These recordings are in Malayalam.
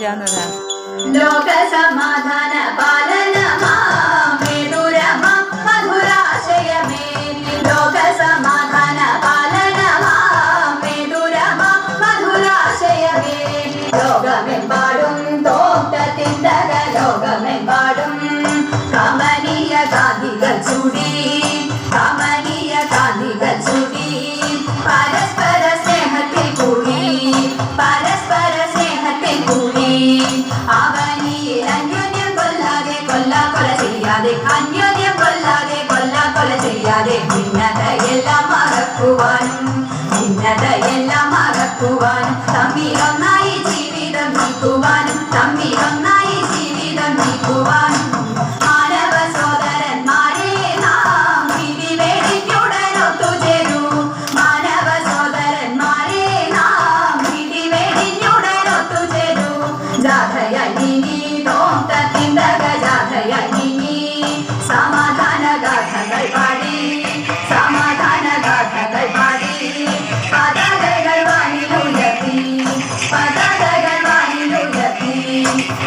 ജാനത ലോക സമാധാന പാലനമാ മേതുരമാ മധുരാശയമേ ലോക സമാധാന പാലനമാ മേതുരമാ മധുരാശയമേ ലോകമെമ്പാടും തോട്ടത്തിന്തക ലോകമെമ്പാടും കമനീയ കാന്തികൾ ചൂടി കമനീയ കാന്തികൾ ചൂടി പരസ്പര സ്നേഹത്തിൽ കൂടി പരസ്പര സ്നേഹത്തിൽ കൂടി അവനിയിൽ അന്യോന്യം കൊല്ലാതെ കൊല ചെയ്യാതെ അന്യോന്യം കൊല്ലാതെ കൊല ചെയ്യാതെ ഭിന്നതയെല്ലാം മറക്കുവാനും ഭിന്നതയെല്ലാം മറക്കുവാനും തമ്മിലൊന്നായി ജീവിതം നീക്കുവാനും തമ്മിലൊന്നായി ജീവിതം നീക്കുവാനും മാനവ സോദരന്മാരെ നാം വിധി വെടിഞ്ഞുടനൊത്തുചേരൂ മാനവ സോദരന്മാരെ നാം വിധി വെടിഞ്ഞുടനൊത്തുചേരൂ ജാഥയായി നീങ്ങി തോട്ടത്തിന്തക ജാഥയായി നീങ്ങി സമാധാന ഗാഥകൾ പാടി സമാധാന ഗാഥകൾ പാടി പതാകകൾ വാനിലുയർത്തി പതാകകൾ വാനിലുയർത്തി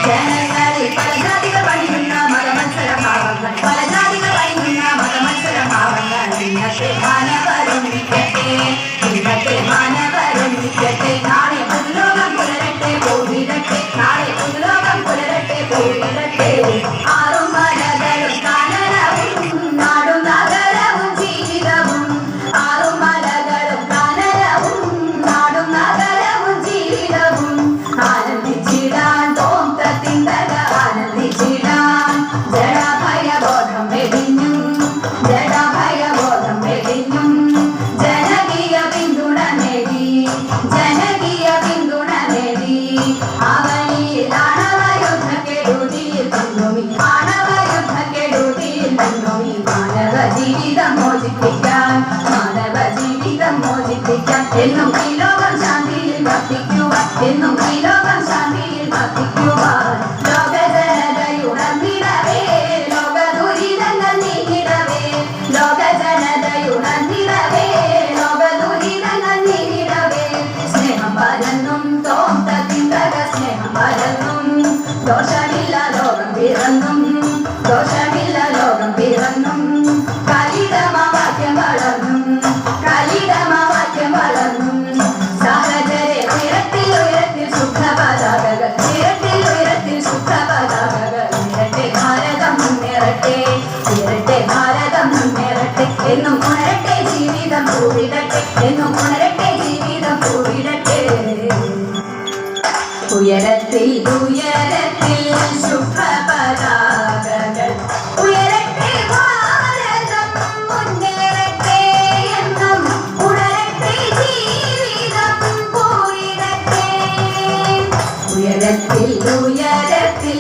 ജനങ്ങളിൽ പല ജാതികൾ പണിയുന്ന മതമത്സരഭാവങ്ങൾ പല ജാതികൾ പണിയുന്ന മതമത്സരഭാവങ്ങൾ ഇന്നത്തെ മാനവരൊന്നിക്കട്ടെ ഇന്നത്തെ മാനവരൊന്നിക്കട്ടെ നാളെ പുതുലോകം പുലരട്ടെ പോയിരട്ടെ നാളെ പുതുലോകം പുലരട്ടെ പോയിരട്ടെ ആറും മലകളും കാനനവും നാടും നഗരവും ജീവിതവും ആറും മലകളും കാനനവും നാടും നഗരവും ജീവിതവും ആനന്ദിച്ചിടാൻ തോട്ടത്തിന്തക ആനന്ദിച്ചിടാൻ ജഡഭയബോധം വെടിഞ്ഞും ജഡഭയബോധം വെടിഞ്ഞും ജനകീയ പിന്തുണ നേടി ജനകീയ പിന്തുണ നേടി അവനിൽ ആണവയുദ്ധക്കെടുതിയിൽ നിന്നുമി ആണവയുദ്ധക്കെടുതിയിൽ നിന്നുമി മാനവ ജീവിതം മോചിപ്പിക്കാൻ മാനവ ജീവിതം മോചിപ്പിക്കാൻ എന്നും ഈ ലോകം ശാന്തിയിൽ വർദ്ധിക്കുവാൻ എന്നും ഈ ലോകം ശാന്തിയിൽ വർദ്ധിക്കുവാൻ ലോക ജനതയുണർന്നിടവേ ലോക ദുരിതങ്ങൾ നീങ്ങിടവേ ലോക ജനതയുണർന്നിടവേ ലോക ദുരിതങ്ങൾ നീങ്ങിടവേ സ്നേഹം പരന്നും തോട്ടത്തിന്തക സ്നേഹം പരന്നും ദോഷമില്ല ലോകം പിറന്നും ദോഷമില്ല ലോകം പിറന്നും കലിതമവാക്യം വളർന്നും കലിതമവാക്യം വളർന്നും സഹചരെ ഉയരത്തിൽ ഉയരത്തിൽ സുഖപതാകകൾ ഉയരത്തിൽ സുഖപതാകകൾ ഉയരട്ടെ ഭാരതം മുന്നേറട്ടെ ഉയരട്ടെ ഭാരതം മുന്നേറട്ടെ എന്നും ഉണരട്ടെ ജീവിതം പൂവിടട്ടെ എന്നും ഉണരട്ടെ ജീവിതം പൂവിടട്ടെ ഉയരത്തിൽ ഉയരത്തിൽ ശുഭപതാകകൾ ഉയരട്ടെ ഭാരതം മുന്നേറട്ടെ എന്നും ഉണരട്ടെ ജീവിതം പൂവിടട്ടെ ഉയരത്തിൽ ഉയരത്തിൽ